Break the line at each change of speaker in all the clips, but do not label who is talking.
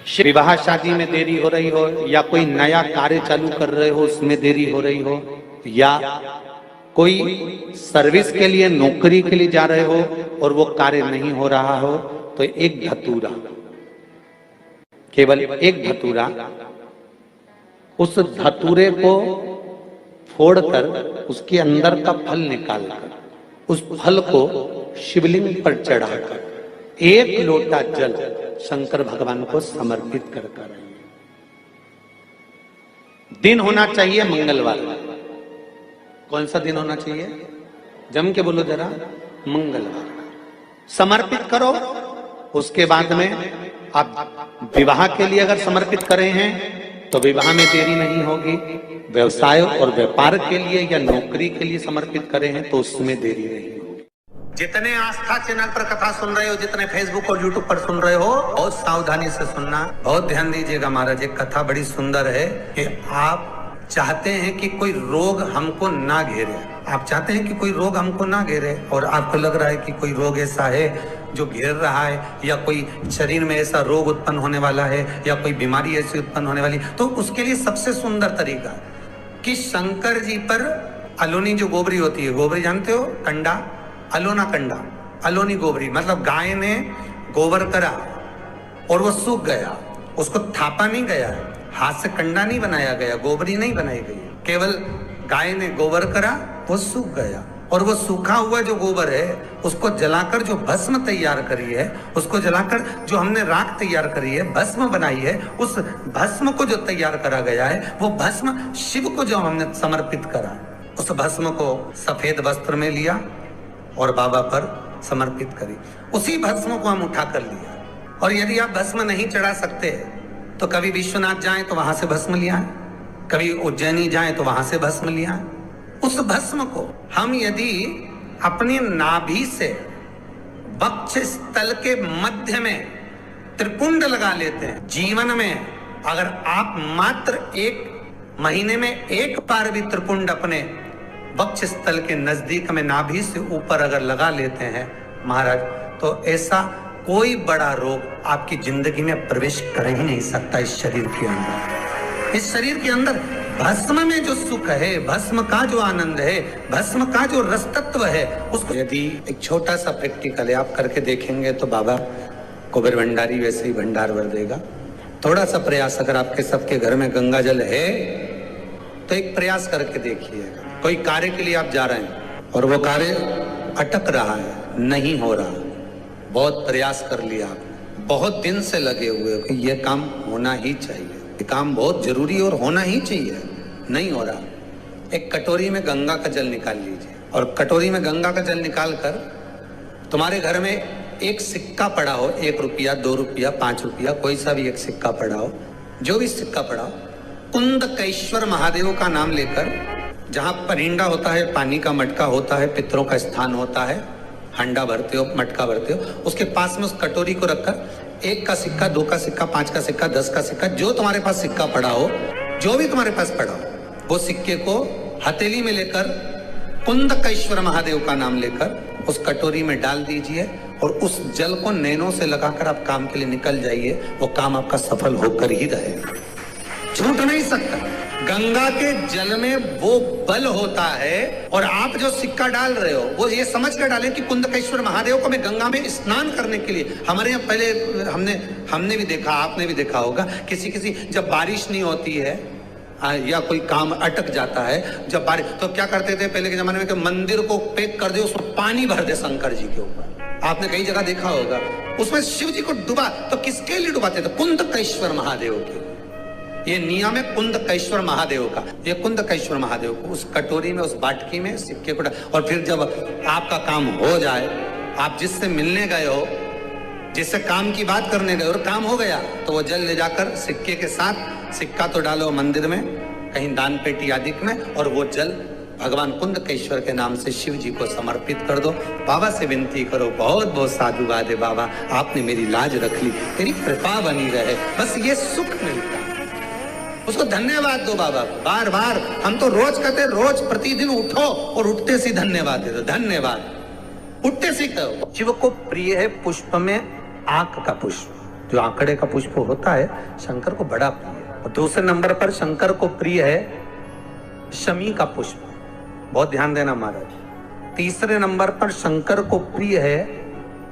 विवाह शादी में देरी हो रही हो, या कोई नया कार्य चालू कर रहे हो उसमें देरी हो रही हो, या कोई सर्विस के लिए नौकरी के लिए जा रहे हो और वो कार्य नहीं हो रहा हो, तो एक धतूरा, केवल एक धतूरा, उस धतूरे को फोड़कर उसके अंदर का फल निकालकर उस फल को शिवलिंग पर चढ़ाकर एक लोटा जल शंकर भगवान को समर्पित कर कर। दिन होना चाहिए मंगलवार। कौन सा दिन होना चाहिए? जम के बोलो जरा, मंगलवार। समर्पित करो। उसके बाद में आप विवाह के लिए अगर समर्पित करे हैं तो विवाह में देरी नहीं होगी। व्यवसाय और व्यापार के लिए या नौकरी के लिए समर्पित करे हैं तो उसमें देरी नहीं होगी। जितने आस्था चैनल पर कथा सुन रहे हो, जितने फेसबुक और यूट्यूब पर सुन रहे हो, बहुत सावधानी से सुनना, बहुत ध्यान दीजिएगा। महाराज एक कथा बड़ी सुंदर है कि आप चाहते हैं कि कोई रोग हमको ना घेरे, आप चाहते हैं कि कोई रोग हमको ना घेरे, और आपको लग रहा है कि कोई रोग ऐसा है जो घेर रहा है, या कोई शरीर में ऐसा रोग उत्पन्न होने वाला है, या कोई बीमारी ऐसी उत्पन्न होने वाली, तो उसके लिए सबसे सुंदर तरीका कि शंकर जी पर अलोनी जो गोबरी होती है, गोबरी जानते हो, कंडा, अलोना कंडा, अलोनी गोबरी, मतलब गाय ने गोबर करा और वो सूख गया, उसको थापा नहीं गया, हाथ से कंडा नहीं बनाया गया, गोबरी नहीं बनाई गई, केवल गाय ने गोबर करा, वो सूख गया, और वो सूखा हुआ जो गोबर है उसको जलाकर जो भस्म तैयार करी है, उसको जलाकर जो हमने राख तैयार करी है, भस्म बनाई है, उस भस्म को जो तैयार करा गया है, वो भस्म शिव को जो हमने समर्पित करा, उस भस्म को सफेद वस्त्र में लिया और बाबा पर समर्पित करी। उसी भस्म को हम उठा कर लिया। और यदि आप भस्म नहीं चढ़ा सकते तो कभी विश्वनाथ जाएं तो वहां से भस्म लिया है, कभी उज्जैनी जाएं तो वहां से भस्म लिया है। उस भस्म को हम यदि अपनी नाभि से वक्ष स्थल के मध्य में त्रिपुंड लगा लेते हैं, जीवन में अगर आप मात्र एक महीने में एक बार भी त्रिपुंड अपने वक्ष स्थल के नजदीक में नाभि से ऊपर अगर लगा लेते हैं महाराज, तो ऐसा कोई बड़ा रोग आपकी जिंदगी में प्रवेश कर ही नहीं सकता। इस शरीर के अंदर, इस शरीर के अंदर भस्म में जो सुख है, भस्म का जो आनंद है, भस्म का जो रस तत्व है, उसको यदि एक छोटा सा प्रैक्टिकल है आप करके देखेंगे तो बाबा कुबेर भंडारी वैसे ही भंडार भर देगा। थोड़ा सा प्रयास, अगर आपके सबके घर में गंगा जल है तो एक प्रयास करके देखिएगा। कोई कार्य के लिए आप जा रहे हैं और वो कार्य अटक रहा है, नहीं हो रहा, बहुत प्रयास कर लिया, बहुत दिन से लगे हुए कि ये काम होना ही चाहिए, ये काम बहुत जरूरी और होना ही चाहिए, नहीं हो रहा। एक कटोरी में गंगा का जल निकाल लीजिए, और कटोरी में गंगा का जल निकाल कर तुम्हारे घर में एक सिक्का पड़ा हो, 1 रुपया, 2 रुपया, 5 रुपया, कोई सा भी एक सिक्का पड़ा हो, जो भी सिक्का पड़ा हो, कुंदकेश्वर महादेव का नाम लेकर, जहां परिंदा होता है, पानी का मटका होता है, पितरों का स्थान होता है, हंडा भरते हो, मटका भरते हो, उसके पास में उस कटोरी को रखकर 1 का सिक्का, 2 का सिक्का, 5 का सिक्का, 10 का सिक्का, जो तुम्हारे पास सिक्का पड़ा हो, जो भी तुम्हारे पास पड़ा हो, वो सिक्के को हथेली में लेकर कुंदकेश्वर महादेव का नाम लेकर उस कटोरी में डाल दीजिए, और उस जल को नैनों से लगाकर आप काम के लिए निकल जाइए। वो काम आपका सफल होकर ही रहेगा, छूट नहीं सकता। गंगा के जल में वो बल होता है, और आप जो सिक्का डाल रहे हो वो ये समझ कर डालें कि कुंदकेश्वर महादेव को मैं गंगा में स्नान करने के लिए, हमारे यहाँ पहले हमने भी देखा, आपने भी देखा होगा, किसी जब बारिश नहीं होती है या कोई काम अटक जाता है, जब बारिश, तो क्या करते थे पहले के जमाने में कि मंदिर को पैक कर दे, उसमें पानी भर दे शंकर जी के ऊपर। आपने कई जगह देखा होगा, उसमें शिव जी को डुबा, तो किसके लिए डुबाते थे? कुंदकेश्वर महादेव के। ये नियम है कुंदकेश्वर महादेव का। ये कुंदकेश्वर महादेव को उस कटोरी में, उस बाटकी में सिक्के को, और फिर जब आपका काम हो जाए, आप जिससे मिलने गए हो, जिससे काम की बात करने गए और काम हो गया, तो वो जल ले जाकर सिक्के के साथ, सिक्का तो डालो मंदिर में, कहीं दान पेटी आदि में, और वो जल भगवान कुंदकेश्वर के नाम से शिव जी को समर्पित कर दो। बाबा से विनती करो, बहुत बहुत साधुवाद है बाबा, आपने मेरी लाज रख ली, तेरी कृपा बनी रहे, बस ये सुख मिलता है, उसको धन्यवाद दो बाबा। बार बार हम तो रोज कहते, रोज प्रतिदिन उठो और उठते से धन्यवाद दे दो, धन्यवाद, उठते से कहो। शिव को प्रिय है पुष्प में आंख का पुष्प, जो आंकड़े का पुष्प होता है शंकर को बड़ा प्रिय है। और दूसरे नंबर पर शंकर को प्रिय है शमी का पुष्प, बहुत ध्यान देना महाराज। तीसरे नंबर पर शंकर को प्रिय है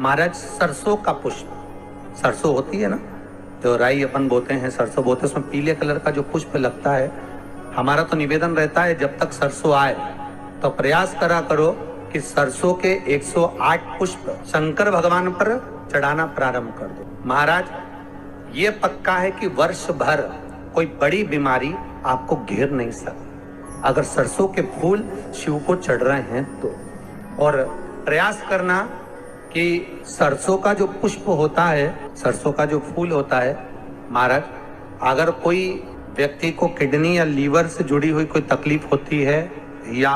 महाराज सरसों का पुष्प। सरसों होती है ना, जो राई अपन बोते हैं, सरसों बोते हैं, उसमें पीले कलर का जो पुष्प लगता है। हमारा तो निवेदन रहता है जब तक सरसों आए तो प्रयास करा करो कि सरसों के 108 पुष्प शंकर भगवान पर चढ़ाना प्रारंभ कर दो। महाराज ये पक्का है कि वर्ष भर कोई बड़ी बीमारी आपको घेर नहीं सकती अगर सरसों के फूल शिव को चढ़ रहे हैं तो। और प्रयास करना कि सरसों का जो पुष्प होता है, सरसों का जो फूल होता है महाराज, अगर कोई व्यक्ति को किडनी या लीवर से जुड़ी हुई कोई तकलीफ होती है या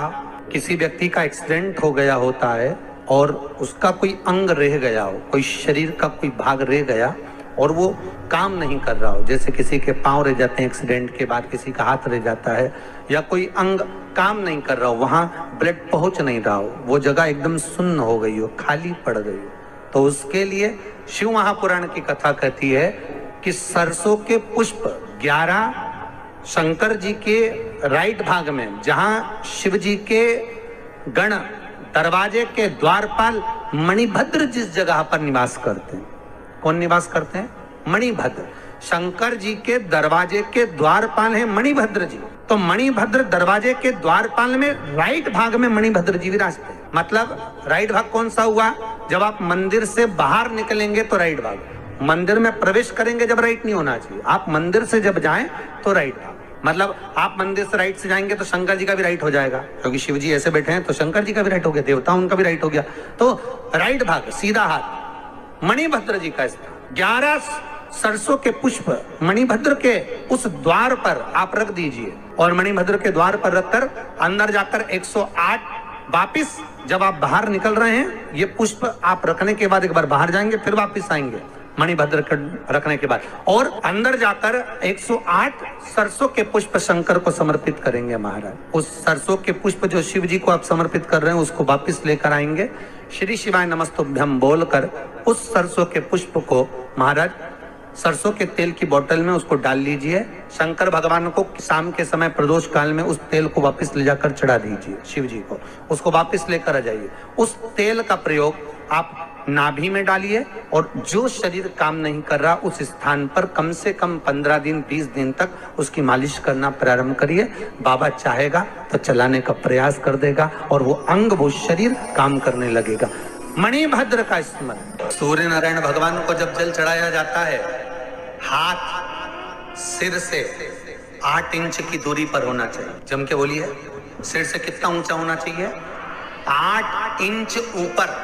किसी व्यक्ति का एक्सीडेंट हो गया होता है और उसका कोई अंग रह गया हो, कोई शरीर का कोई भाग रह गया और वो काम नहीं कर रहा हो, जैसे किसी के पांव रह जाते हैं एक्सीडेंट के बाद, किसी का हाथ रह जाता है, या कोई अंग काम नहीं कर रहा हो, वहां ब्लड पहुंच नहीं रहा हो, वो जगह एकदम सुन्न हो गई हो, खाली पड़ गई हो, तो उसके लिए शिव महापुराण की कथा कहती है कि सरसों के पुष्प 11 शंकर जी के राइट भाग में, जहां शिव जी के गण दरवाजे के द्वारपाल मणिभद्र जिस जगह पर निवास करते हैं, कौन निवास करते हैं? मणिभद्र। शंकर जी के दरवाजे के द्वारपाल हैं मणिभद्र जी, तो मणिभद्र दरवाजे के द्वारपाल में राइट भाग में मणिभद्र जी विराजते हैं। मतलब राइट भाग कौन सा हुआ? जब आप मंदिर से बाहर निकलेंगे तो राइट भाग, मंदिर में प्रवेश करेंगे जब राइट नहीं होना चाहिए, आप मंदिर से जब जाएं तो राइट भाग। मतलब आप मंदिर से राइट से जाएंगे तो शंकर जी का भी राइट हो जाएगा, क्योंकि शिव जी ऐसे बैठे हैं तो शंकर जी का भी राइट हो गया, देवता उनका भी राइट हो गया, तो राइट भाग सीधा हाथ मणिभद्र जी का स्थान। 11 सरसों के पुष्प मणिभद्र के उस द्वार पर आप रख दीजिए और मणिभद्र के द्वार पर रखकर अंदर जाकर 108 वापिस जब आप बाहर निकल रहे हैं, ये पुष्प आप रखने के बाद एक बार बाहर जाएंगे, फिर वापिस आएंगे मणिभद्र रखने के बाद, और अंदर जाकर 108 सरसों के पुष्प शंकर को समर्पित करेंगे महाराज। उस सरसों के पुष्प जो शिव जी को आप समर्पित कर रहे हैं उसको वापिस लेकर आएंगे, श्री शिवाय नमस्तुभ्यम बोलकर उस सरसों के पुष्प को महाराज सरसों के तेल की बोतल में उसको डाल लीजिए। शंकर भगवान को शाम के समय प्रदोष काल में उस तेल को वापस ले जाकर चढ़ा दीजिए शिव जी को, उसको वापस लेकर आ जाइए। उस तेल का प्रयोग आप नाभि में डालिए और जो शरीर काम नहीं कर रहा उस स्थान पर कम से कम 15 दिन 20 दिन तक उसकी मालिश करना प्रारंभ करिए। बाबा चाहेगा तो चलाने का प्रयास कर देगा और वो अंग वो शरीर काम करने लगेगा। मणिभद्र का स्मरण। सूर्य नारायण भगवान को जब जल चढ़ाया जाता है, हाथ सिर से 8 इंच की दूरी पर होना चाहिए। जम के बोलिए, सिर से कितना ऊंचा होना चाहिए? 8 इंच ऊपर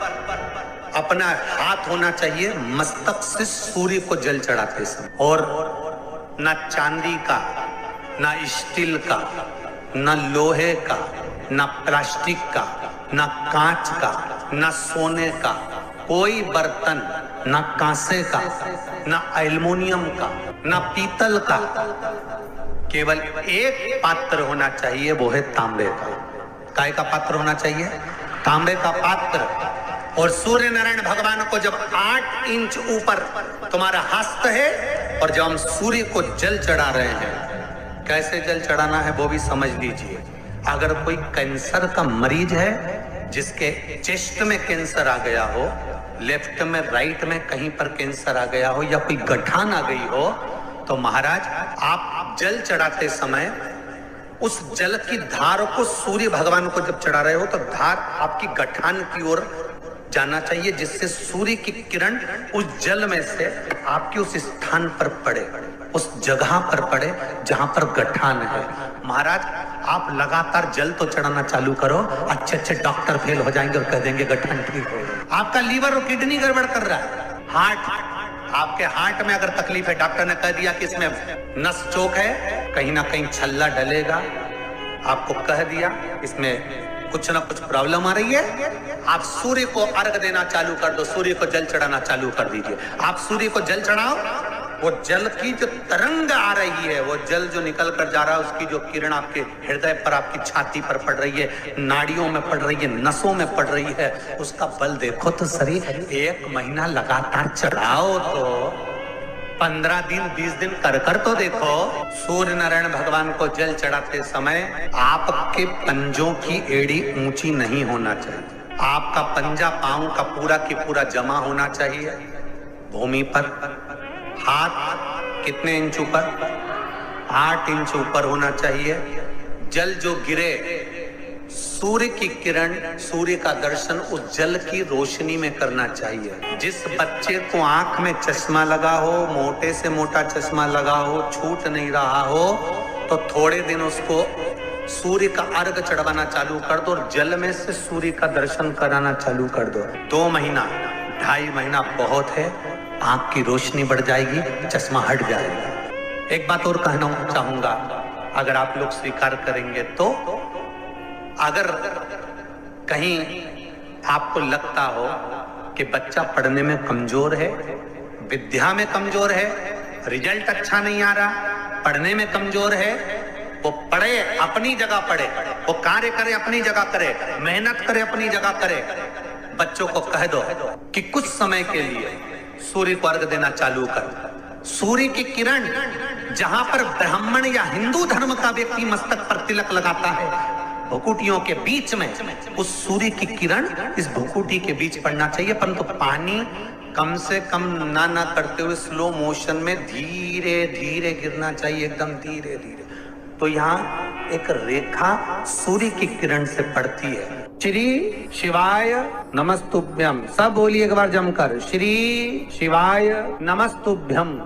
अपना हाथ होना चाहिए मस्तक से सूर्य को जल चढ़ाते समय। और न चांदी का, न स्टील का, न लोहे का, न प्लास्टिक का, न कांच का, न सोने का कोई बर्तन, न कांसे का, न एल्युमिनियम का, न पीतल का, केवल एक पात्र होना चाहिए, वो है तांबे का। काय का पात्र होना चाहिए? तांबे का पात्र। और सूर्य नारायण भगवान को जब 8 इंच ऊपर तुम्हारा हस्त है और जब हम सूर्य को जल चढ़ा रहे हैं, कैसे जल चढ़ाना है वो भी समझ लीजिए। अगर कोई कैंसर का मरीज है जिसके चेस्ट में कैंसर आ गया हो, लेफ्ट में राइट में कहीं पर कैंसर आ गया हो, या कोई गठान आ गई हो, तो महाराज आप जल चढ़ाते समय उस जल की धार को सूर्य भगवान को जब चढ़ा रहे हो तो धार आपकी गठान की ओर जाना चाहिए, जिससे सूर्य की किरण उस जल में से आपके उस स्थान पर पड़े, उस जगह पर पड़े जहां पर गठान है। महाराज आप लगातार जल तो चढ़ाना चालू करो, अच्छे अच्छे डॉक्टर फेल हो जाएंगे और कह देंगे गठान ठीक हो गया। आपका लीवर और किडनी गड़बड़ कर रहा है, हार्ट, आपके हार्ट में अगर तकलीफ है, डॉक्टर ने कह दिया कि इसमें नस चौक है, कहीं ना कहीं छल्ला डलेगा, आपको कह दिया इसमें कुछ ना कुछ प्रॉब्लम आ रही है, आप सूर्य को अर्घ देना चालू कर दो, सूर्य को जल चढ़ाना चालू कर दीजिए। आप सूर्य को जल चढ़ाओ, वो जल की जो तरंग आ रही है, वो जल जो निकल कर जा रहा है, उसकी जो किरण आपके हृदय पर, आपकी छाती पर पड़ रही है, नाड़ियों में पड़ रही है, नसों में पड़ रही है, उसका बल देखो तो शरीर 1 महीना लगातार चढ़ाओ तो 15 दिन 20 दिन कर तो देखो। सूर्य नारायण भगवान को जल चढ़ाते समय आपके पंजों की एड़ी ऊंची नहीं होना चाहिए। आपका पंजा पांव का पूरा जमा होना चाहिए भूमि पर। हाथ कितने इंच ऊपर? 8 इंच ऊपर होना चाहिए। जल जो गिरे, सूर्य की किरण, सूर्य का दर्शन उस जल की रोशनी में करना चाहिए। जिस बच्चे को आंख में चश्मा लगा हो, मोटे से मोटा चश्मा लगा हो, छूट नहीं रहा हो, तो थोड़े दिन उसको सूर्य का अर्घ चढ़वाना चालू कर दो और जल में से सूर्य का दर्शन कराना चालू कर दो। 2 महीना 2.5 महीना बहुत है, आंख की रोशनी बढ़ जाएगी, चश्मा हट जाएगा। एक बात और कहना चाहूंगा, अगर आप लोग स्वीकार करेंगे तो, अगर कहीं आपको लगता हो कि बच्चा पढ़ने में कमजोर है, विद्या में कमजोर है, रिजल्ट अच्छा नहीं आ रहा, पढ़ने में कमजोर है, वो पढ़े अपनी जगह पढ़े, वो कार्य करे अपनी जगह करे, मेहनत करे अपनी जगह करे। बच्चों को कह दो कि कुछ समय के लिए सूर्य को अर्घ देना चालू कर। सूर्य की किरण जहां पर ब्राह्मण या हिंदू धर्म का व्यक्ति मस्तक पर तिलक लगाता है, भुकुटियों के बीच में उस सूर्य की किरण इस भुकुटी के बीच पड़ना चाहिए, परंतु पानी कम से कम ना करते हुए स्लो मोशन में धीरे धीरे गिरना चाहिए, एकदम धीरे धीरे। तो यहाँ एक रेखा सूर्य की किरण से पड़ती है। श्री शिवाय नमस्तुभ्यम, सब बोलिए एक बार जमकर, श्री शिवाय नमस्तुभ्यम।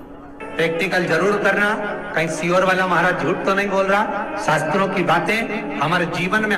प्रैक्टिकल जरूर करना, कहीं सियोर वाला महाराज झूठ तो नहीं बोल रहा। शास्त्रों की बातें हमारे जीवन में